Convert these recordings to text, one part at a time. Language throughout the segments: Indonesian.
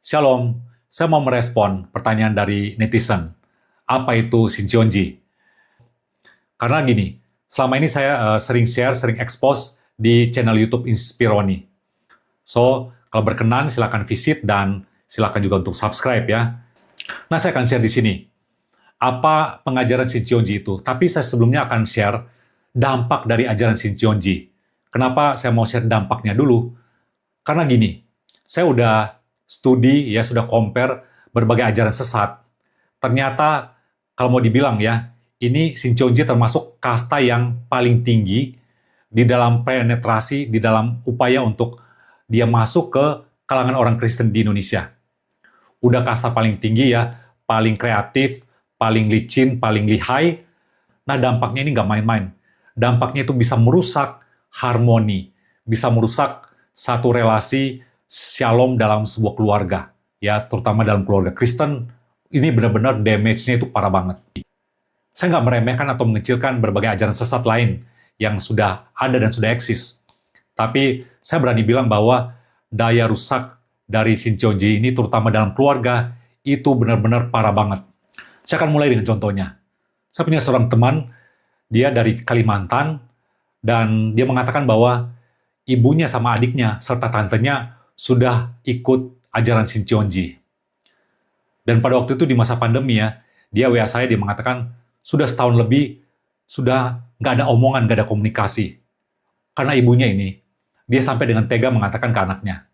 Shalom, saya mau merespon pertanyaan dari netizen. Apa itu Shincheonji? Karena gini, selama ini saya sering share, sering expose di channel YouTube Inspironi. So, kalau berkenan silakan visit dan silakan juga untuk subscribe ya. Nah, saya akan share di sini. Apa pengajaran Shincheonji itu? Tapi saya sebelumnya akan share dampak dari ajaran Shincheonji. Kenapa saya mau share dampaknya dulu? Karena gini, saya udah studi, ya sudah compare berbagai ajaran sesat. Ternyata, kalau mau dibilang ya, ini Shincheonji termasuk kasta yang paling tinggi di dalam penetrasi, di dalam upaya untuk dia masuk ke kalangan orang Kristen di Indonesia. Udah kasta paling tinggi ya, paling kreatif, paling licin, paling lihai. Nah, dampaknya ini nggak main-main. Dampaknya itu bisa merusak harmoni, bisa merusak satu relasi shalom dalam sebuah keluarga, ya terutama dalam keluarga Kristen. Ini benar-benar damage-nya itu parah banget. Saya nggak meremehkan atau mengecilkan berbagai ajaran sesat lain yang sudah ada dan sudah eksis. Tapi saya berani bilang bahwa daya rusak dari Shincheonji ini, terutama dalam keluarga, itu benar-benar parah banget. Saya akan mulai dengan contohnya. Saya punya seorang teman, dia dari Kalimantan, dan dia mengatakan bahwa ibunya sama adiknya serta tantenya sudah ikut ajaran Shincheonji. Dan pada waktu itu di masa pandemi ya, dia WA saya, dia mengatakan sudah setahun lebih, sudah nggak ada omongan, nggak ada komunikasi. Karena ibunya ini, dia sampai dengan tega mengatakan ke anaknya,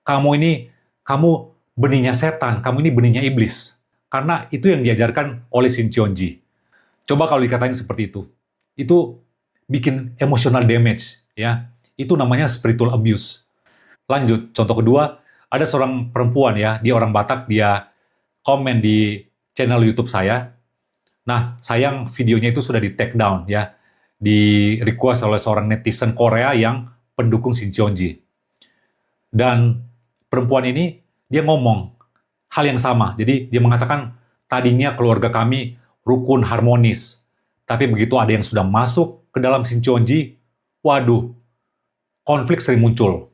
kamu benihnya setan, kamu ini benihnya iblis. Karena itu yang diajarkan oleh Shincheonji. Coba kalau dikatain seperti itu bikin emotional damage, ya. Itu namanya spiritual abuse. Lanjut, contoh kedua, ada seorang perempuan ya, dia orang Batak, dia komen di channel YouTube saya. Nah, sayang videonya itu sudah di take down ya, di request oleh seorang netizen Korea yang pendukung Shincheonji. Dan perempuan ini, dia ngomong hal yang sama. Jadi dia mengatakan, tadinya keluarga kami rukun harmonis, tapi begitu ada yang sudah masuk ke dalam Shincheonji, waduh, konflik sering muncul.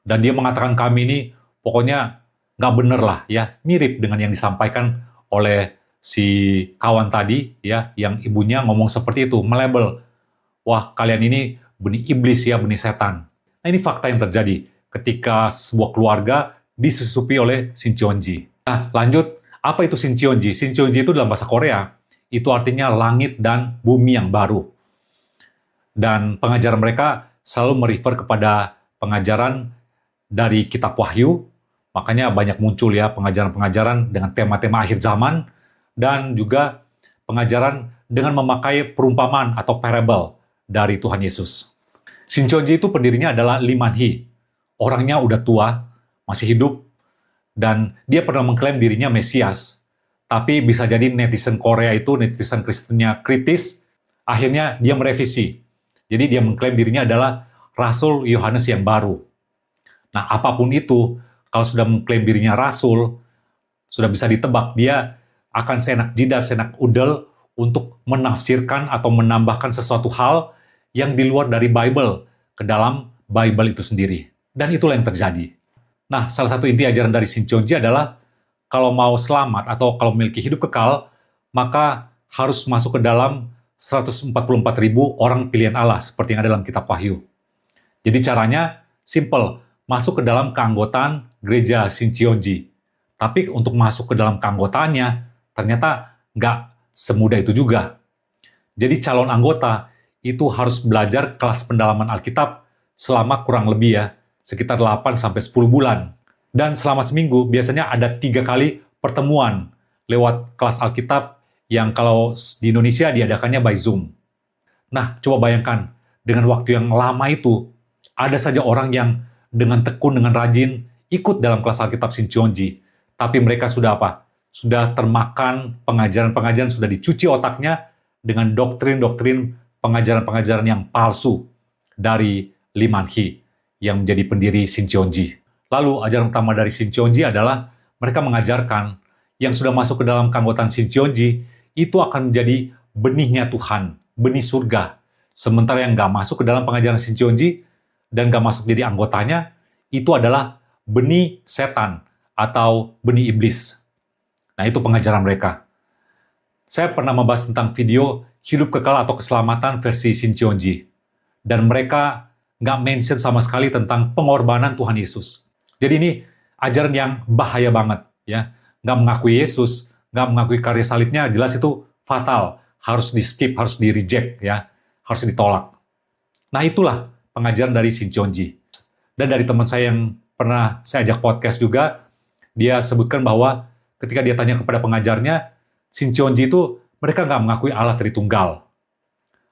Dan dia mengatakan kami ini pokoknya nggak bener lah ya, mirip dengan yang disampaikan oleh si kawan tadi ya, yang ibunya ngomong seperti itu, melabel, wah kalian ini benih iblis ya, benih setan. Nah ini fakta yang terjadi ketika sebuah keluarga disusupi oleh Shincheonji. Nah lanjut, apa itu Shincheonji? Shincheonji itu dalam bahasa Korea, itu artinya langit dan bumi yang baru. Dan pengajaran mereka selalu merefer kepada pengajaran dari kitab Wahyu, makanya banyak muncul ya pengajaran-pengajaran dengan tema-tema akhir zaman, dan juga pengajaran dengan memakai perumpamaan atau parable dari Tuhan Yesus. Shincheonji itu pendirinya adalah Lee Man-hee. Orangnya udah tua, masih hidup, dan dia pernah mengklaim dirinya Mesias. Tapi bisa jadi netizen Korea itu, netizen Kristennya kritis, akhirnya dia merevisi. Jadi dia mengklaim dirinya adalah Rasul Yohanes yang baru. Nah, apapun itu, kalau sudah mengklaim dirinya rasul, sudah bisa ditebak, dia akan seenak jidat, seenak udel untuk menafsirkan atau menambahkan sesuatu hal yang di luar dari Bible ke dalam Bible itu sendiri. Dan itulah yang terjadi. Nah, salah satu inti ajaran dari Shincheonji adalah kalau mau selamat atau kalau memiliki hidup kekal, maka harus masuk ke dalam 144.000 orang pilihan Allah, seperti yang ada dalam kitab Wahyu. Jadi caranya simple, masuk ke dalam keanggotaan gereja Shincheonji. Tapi untuk masuk ke dalam keanggotaannya, ternyata nggak semudah itu juga. Jadi calon anggota itu harus belajar kelas pendalaman Alkitab selama kurang lebih ya, sekitar 8-10 bulan. Dan selama seminggu biasanya ada 3 kali pertemuan lewat kelas Alkitab yang kalau di Indonesia diadakannya by Zoom. Nah, coba bayangkan, dengan waktu yang lama itu, ada saja orang yang dengan tekun, dengan rajin, ikut dalam kelas Alkitab Shincheonji. Tapi mereka sudah apa? Sudah termakan pengajaran-pengajaran, sudah dicuci otaknya dengan doktrin-doktrin pengajaran-pengajaran yang palsu dari Lee Man-hee yang menjadi pendiri Shincheonji. Lalu ajaran utama dari Shincheonji adalah mereka mengajarkan yang sudah masuk ke dalam keanggotaan Shincheonji itu akan menjadi benihnya Tuhan, benih surga. Sementara yang nggak masuk ke dalam pengajaran Shincheonji dan nggak masuk jadi anggotanya, itu adalah benih setan atau benih iblis. Nah, itu pengajaran mereka. Saya pernah membahas tentang video hidup kekal atau keselamatan versi Shincheonji. Dan mereka nggak mention sama sekali tentang pengorbanan Tuhan Yesus. Jadi ini ajaran yang bahaya banget. Ya. Nggak mengakui Yesus, nggak mengakui karya salibnya, jelas itu fatal. Harus di-skip, harus di-reject, ya. Harus ditolak. Nah, itulah pengajaran dari Shincheonji. Dan dari teman saya yang pernah saya ajak podcast juga, dia sebutkan bahwa ketika dia tanya kepada pengajarnya, Shincheonji itu mereka nggak mengakui Allah Tritunggal.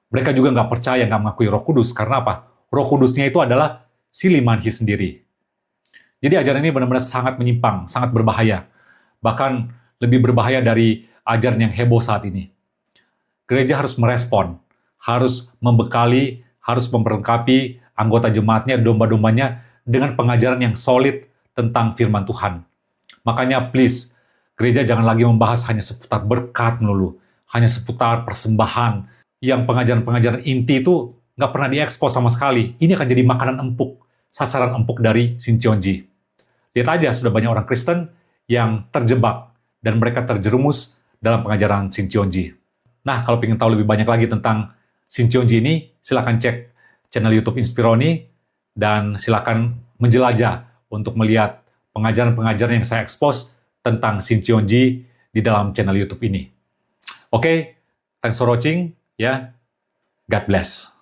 Mereka juga nggak percaya, nggak mengakui Roh Kudus. Karena apa? Roh Kudusnya itu adalah si Limanhi sendiri. Jadi ajaran ini benar-benar sangat menyimpang, sangat berbahaya. Bahkan lebih berbahaya dari ajaran yang heboh saat ini. Gereja harus merespon, harus membekali, harus memperlengkapi anggota jemaatnya, domba-dombanya dengan pengajaran yang solid tentang firman Tuhan. Makanya please, gereja jangan lagi membahas hanya seputar berkat melulu, hanya seputar persembahan, yang pengajaran-pengajaran inti itu nggak pernah diekspos sama sekali. Ini akan jadi makanan empuk, sasaran empuk dari Shincheonji. Lihat aja, sudah banyak orang Kristen yang terjebak dan mereka terjerumus dalam pengajaran Shincheonji. Nah, kalau ingin tahu lebih banyak lagi tentang Shincheonji ini, silakan cek channel YouTube Inspironi dan silakan menjelajah untuk melihat pengajaran-pengajaran yang saya expose tentang Shincheonji di dalam channel YouTube ini. Oke, thanks for watching, ya. God bless.